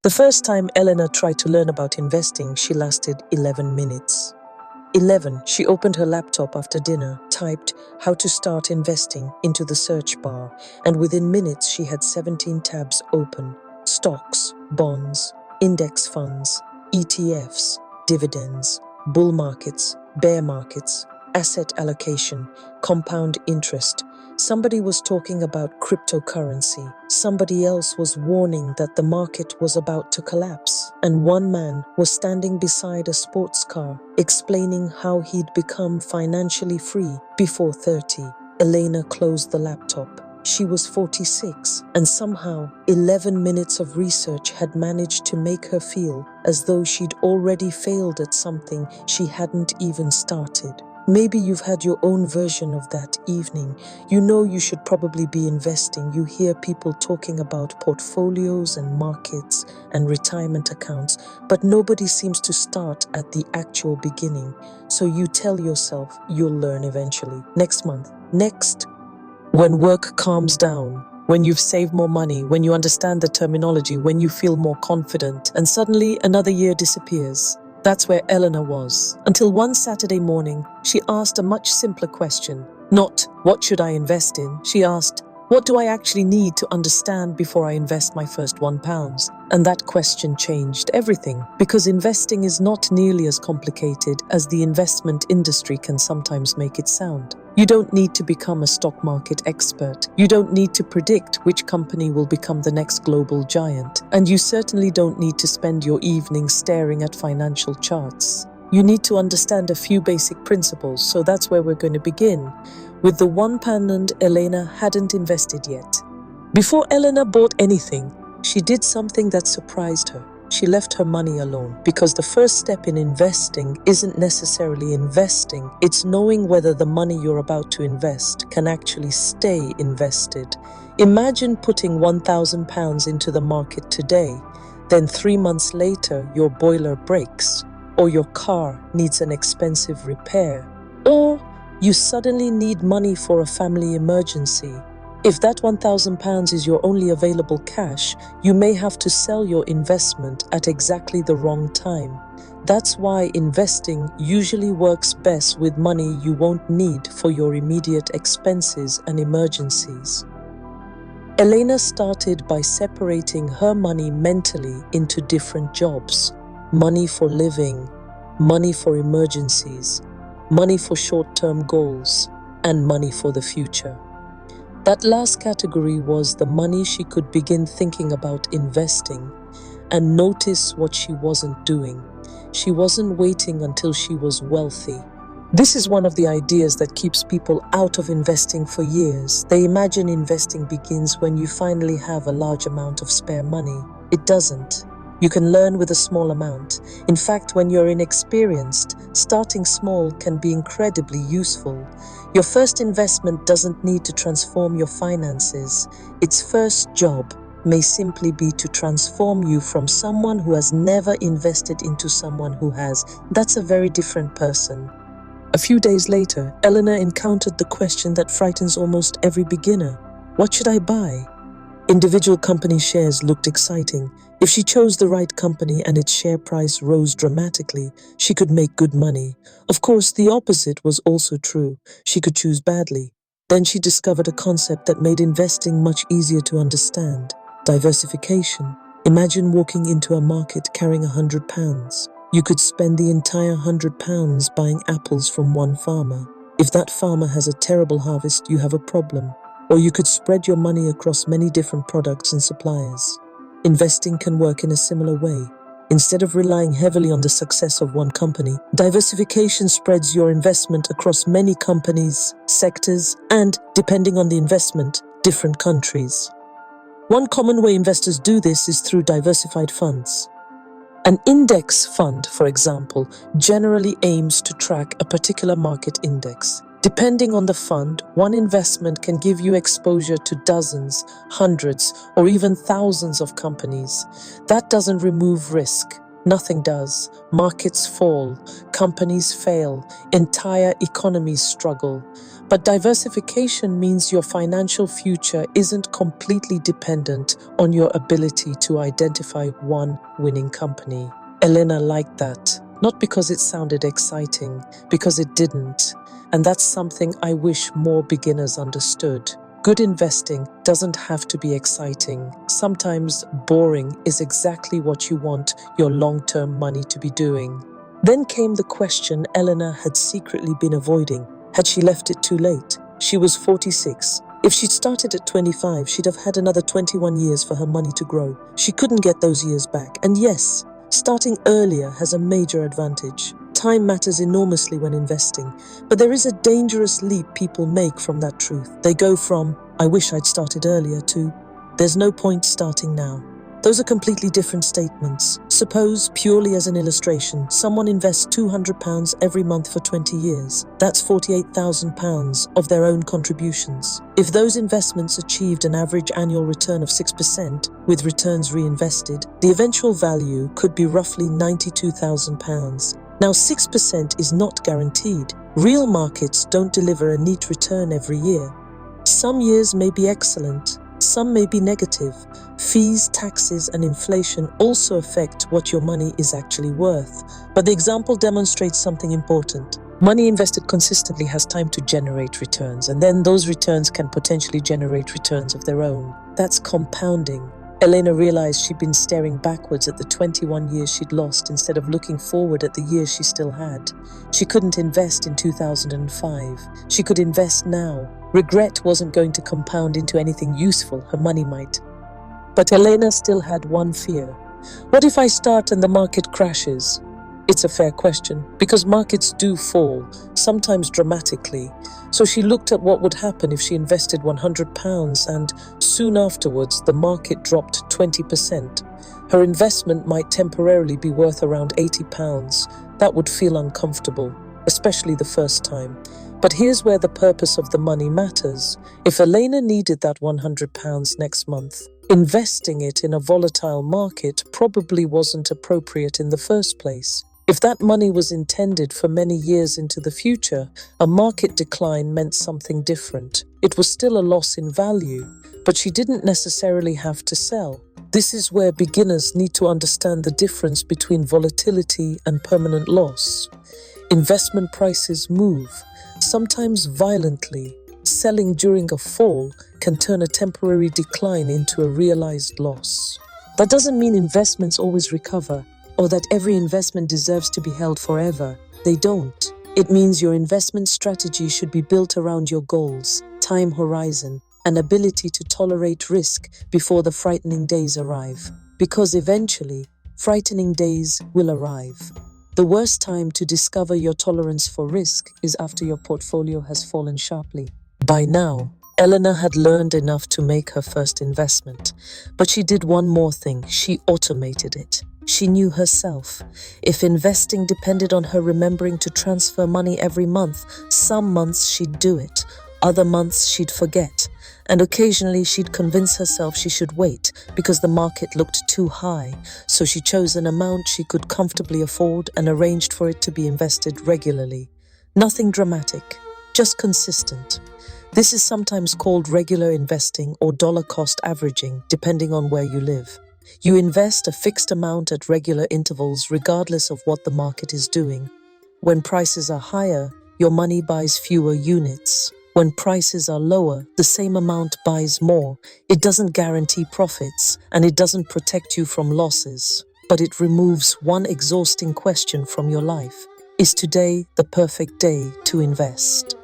The first time Elena tried to learn about investing, she lasted 11 minutes. 11. She opened her laptop after dinner, typed "how to start investing" into the search bar, and within minutes she had 17 tabs open. Stocks, bonds, index funds, ETFs, dividends, bull markets, bear markets, asset allocation, compound interest. Somebody was talking about cryptocurrency. Somebody else was warning that the market was about to collapse. And one man was standing beside a sports car, explaining how he'd become financially free before 30. Elena closed the laptop. She was 46, and somehow 11 minutes of research had managed to make her feel as though she'd already failed at something she hadn't even started. Maybe you've had your own version of that evening. You know you should probably be investing. You hear people talking about portfolios and markets and retirement accounts, but nobody seems to start at the actual beginning. So you tell yourself you'll learn eventually. Next month. Next. When work calms down, when you've saved more money, when you understand the terminology, when you feel more confident, and suddenly another year disappears. That's where Elena was, until one Saturday morning, she asked a much simpler question. Not, what should I invest in? She asked, what do I actually need to understand before I invest my first £1? And that question changed everything, because investing is not nearly as complicated as the investment industry can sometimes make it sound. You don't need to become a stock market expert. You don't need to predict which company will become the next global giant. And you certainly don't need to spend your evenings staring at financial charts. You need to understand a few basic principles, so that's where we're going to begin, with the £1 Elena hadn't invested yet. Before Elena bought anything, she did something that surprised her. She left her money alone, because the first step in investing isn't necessarily investing, it's knowing whether the money you're about to invest can actually stay invested. Imagine putting £1,000 into the market today, then 3 months later your boiler breaks, or your car needs an expensive repair, or you suddenly need money for a family emergency. If that £1,000 is your only available cash, you may have to sell your investment at exactly the wrong time. That's why investing usually works best with money you won't need for your immediate expenses and emergencies. Elena started by separating her money mentally into different jobs. Money for living, money for emergencies, money for short-term goals, and money for the future. That last category was the money she could begin thinking about investing, and notice what she wasn't doing. She wasn't waiting until she was wealthy. This is one of the ideas that keeps people out of investing for years. They imagine investing begins when you finally have a large amount of spare money. It doesn't. You can learn with a small amount. In fact, when you're inexperienced, starting small can be incredibly useful. Your first investment doesn't need to transform your finances. Its first job may simply be to transform you from someone who has never invested into someone who has. That's a very different person. A few days later, Elena encountered the question that frightens almost every beginner. What should I buy? Individual company shares looked exciting. If she chose the right company and its share price rose dramatically, she could make good money. Of course, the opposite was also true. She could choose badly. Then she discovered a concept that made investing much easier to understand. Diversification. Imagine walking into a market carrying £100. You could spend the entire £100 buying apples from one farmer. If that farmer has a terrible harvest, you have a problem. Or you could spread your money across many different products and suppliers. Investing can work in a similar way. Instead of relying heavily on the success of one company, diversification spreads your investment across many companies, sectors, and, depending on the investment, different countries. One common way investors do this is through diversified funds. An index fund, for example, generally aims to track a particular market index. Depending on the fund, one investment can give you exposure to dozens, hundreds, or even thousands of companies. That doesn't remove risk. Nothing does. Markets fall, companies fail, entire economies struggle. But diversification means your financial future isn't completely dependent on your ability to identify one winning company. Elena liked that, not because it sounded exciting, because it didn't. And that's something I wish more beginners understood. Good investing doesn't have to be exciting. Sometimes boring is exactly what you want your long-term money to be doing. Then came the question Elena had secretly been avoiding. Had she left it too late? She was 46. If she'd started at 25, she'd have had another 21 years for her money to grow. She couldn't get those years back. And yes, starting earlier has a major advantage. Time matters enormously when investing, but there is a dangerous leap people make from that truth. They go from, "I wish I'd started earlier," to, "There's no point starting now." Those are completely different statements. Suppose, purely as an illustration, someone invests £200 every month for 20 years. That's £48,000 of their own contributions. If those investments achieved an average annual return of 6%, with returns reinvested, the eventual value could be roughly £92,000. Now, 6% is not guaranteed. Real markets don't deliver a neat return every year. Some years may be excellent, some may be negative. Fees, taxes, and inflation also affect what your money is actually worth. But the example demonstrates something important. Money invested consistently has time to generate returns, and then those returns can potentially generate returns of their own. That's compounding. Elena realized she'd been staring backwards at the 21 years she'd lost instead of looking forward at the years she still had. She couldn't invest in 2005. She could invest now. Regret wasn't going to compound into anything useful. Her money might. But Elena still had one fear. What if I start and the market crashes? It's a fair question, because markets do fall, sometimes dramatically. So she looked at what would happen if she invested £100 and soon afterwards the market dropped 20%. Her investment might temporarily be worth around £80. That would feel uncomfortable, especially the first time. But here's where the purpose of the money matters. If Elena needed that £100 next month, investing it in a volatile market probably wasn't appropriate in the first place. If that money was intended for many years into the future, a market decline meant something different. It was still a loss in value, but she didn't necessarily have to sell. This is where beginners need to understand the difference between volatility and permanent loss. Investment prices move, sometimes violently. Selling during a fall can turn a temporary decline into a realized loss. That doesn't mean investments always recover, or that every investment deserves to be held forever. They don't. It means your investment strategy should be built around your goals, time horizon, and ability to tolerate risk before the frightening days arrive. Because eventually, frightening days will arrive. The worst time to discover your tolerance for risk is after your portfolio has fallen sharply. By now, Elena had learned enough to make her first investment, but she did one more thing. She automated it. She knew herself. If investing depended on her remembering to transfer money every month, some months she'd do it, other months she'd forget, and occasionally she'd convince herself she should wait because the market looked too high, so she chose an amount she could comfortably afford and arranged for it to be invested regularly. Nothing dramatic, just consistent. This is sometimes called regular investing or dollar cost averaging, depending on where you live. You invest a fixed amount at regular intervals regardless of what the market is doing. When prices are higher, your money buys fewer units. When prices are lower, the same amount buys more. It doesn't guarantee profits, and it doesn't protect you from losses. But it removes one exhausting question from your life. Is today the perfect day to invest?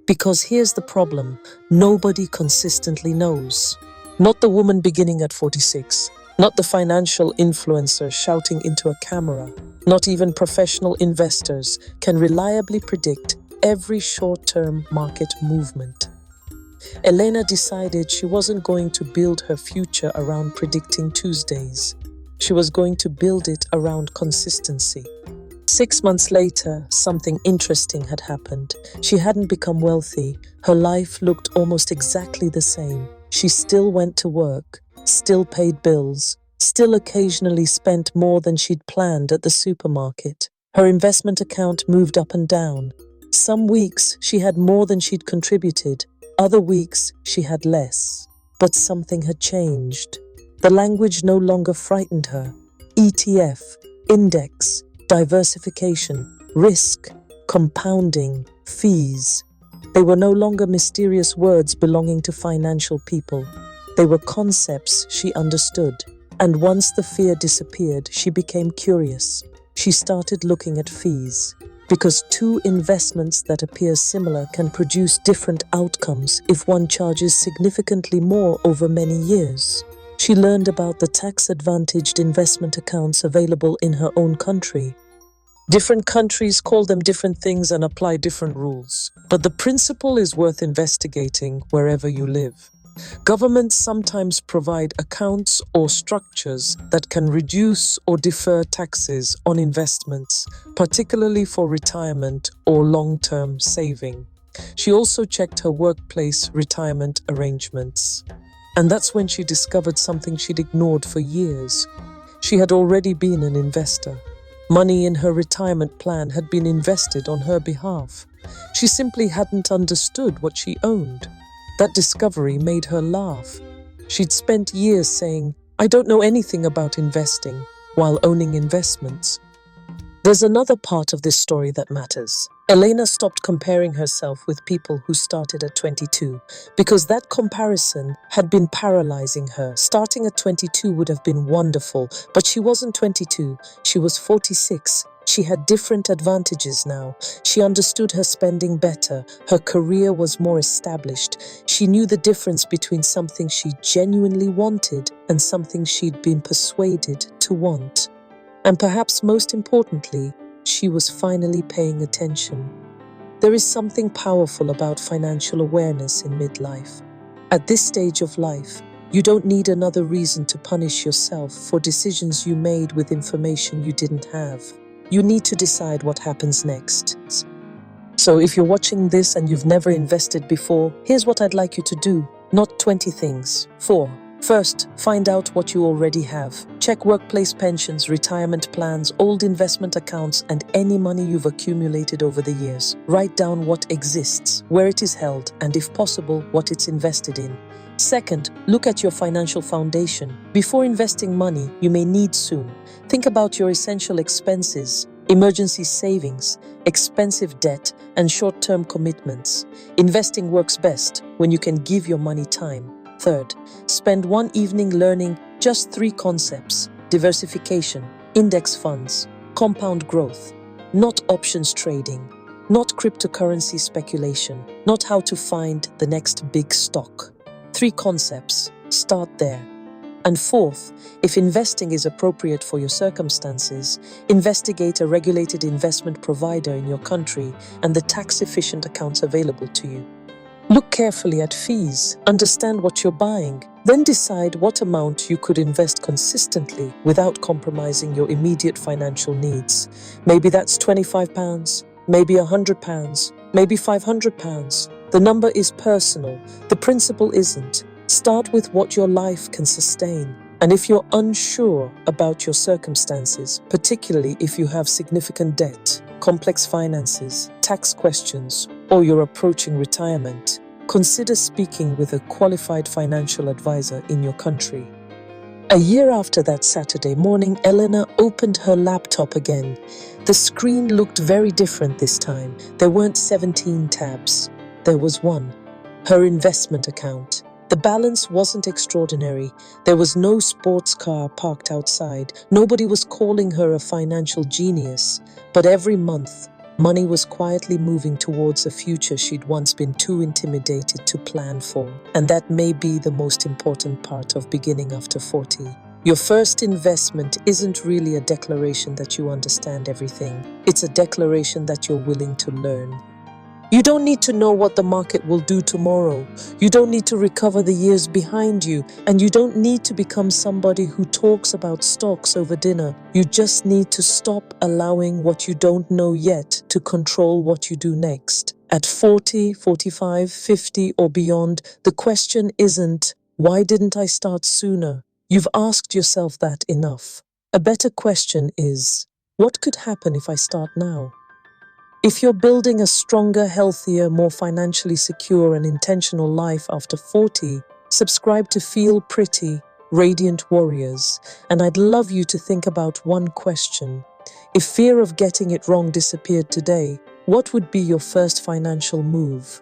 Because here's the problem, nobody consistently knows. Not the woman beginning at 46, not the financial influencer shouting into a camera, not even professional investors can reliably predict every short-term market movement. Elena decided she wasn't going to build her future around predicting Tuesdays. She was going to build it around consistency. 6 months later, something interesting had happened. She hadn't become wealthy. Her life looked almost exactly the same. She still went to work, still paid bills, still occasionally spent more than she'd planned at the supermarket. Her investment account moved up and down. Some weeks she had more than she'd contributed, other weeks she had less. But something had changed. The language no longer frightened her. ETF, index, diversification, risk, compounding, fees. They were no longer mysterious words belonging to financial people. They were concepts she understood. And once the fear disappeared, she became curious. She started looking at fees. Because two investments that appear similar can produce different outcomes if one charges significantly more over many years. She learned about the tax-advantaged investment accounts available in her own country. Different countries call them different things and apply different rules. But the principle is worth investigating wherever you live. Governments sometimes provide accounts or structures that can reduce or defer taxes on investments, particularly for retirement or long-term saving. She also checked her workplace retirement arrangements. And that's when she discovered something she'd ignored for years. She had already been an investor. Money in her retirement plan had been invested on her behalf. She simply hadn't understood what she owned. That discovery made her laugh. She'd spent years saying, "I don't know anything about investing," while owning investments. There's another part of this story that matters. Elena stopped comparing herself with people who started at 22 because that comparison had been paralyzing her. Starting at 22 would have been wonderful, but she wasn't 22, she was 46. She had different advantages now. She understood her spending better. Her career was more established. She knew the difference between something she genuinely wanted and something she'd been persuaded to want. And perhaps most importantly, she was finally paying attention. There is something powerful about financial awareness in midlife. At this stage of life, you don't need another reason to punish yourself for decisions you made with information you didn't have. You need to decide what happens next. So if you're watching this and you've never invested before, here's what I'd like you to do. Not 20 things. 4. First, find out what you already have. Check workplace pensions, retirement plans, old investment accounts, and any money you've accumulated over the years. Write down what exists, where it is held, and if possible, what it's invested in. Second, look at your financial foundation. Before investing money you may need soon, think about your essential expenses, emergency savings, expensive debt, and short-term commitments. Investing works best when you can give your money time. Third, spend one evening learning just 3 concepts: diversification, index funds, compound growth, not options trading, not cryptocurrency speculation, not how to find the next big stock. 3 concepts. Start there. And fourth, if investing is appropriate for your circumstances, investigate a regulated investment provider in your country and the tax-efficient accounts available to you. Look carefully at fees, understand what you're buying, then decide what amount you could invest consistently without compromising your immediate financial needs. Maybe that's £25, maybe £100, maybe £500. The number is personal, the principle isn't. Start with what your life can sustain. And if you're unsure about your circumstances, particularly if you have significant debt, complex finances, tax questions, or you're approaching retirement, consider speaking with a qualified financial advisor in your country. A year after that Saturday morning, Elena opened her laptop again. The screen looked very different this time. There weren't 17 tabs. There was one, her investment account. The balance wasn't extraordinary. There was no sports car parked outside. Nobody was calling her a financial genius. But every month, money was quietly moving towards a future she'd once been too intimidated to plan for. And that may be the most important part of beginning after 40. Your first investment isn't really a declaration that you understand everything. It's a declaration that you're willing to learn. You don't need to know what the market will do tomorrow. You don't need to recover the years behind you, and you don't need to become somebody who talks about stocks over dinner. You just need to stop allowing what you don't know yet to control what you do next. At 40, 45, 50 or beyond, the question isn't, why didn't I start sooner? You've asked yourself that enough. A better question is, what could happen if I start now? If you're building a stronger, healthier, more financially secure and intentional life after 40, subscribe to Feel Pretty, Radiant Warriors, and I'd love you to think about one question. If fear of getting it wrong disappeared today, what would be your first financial move?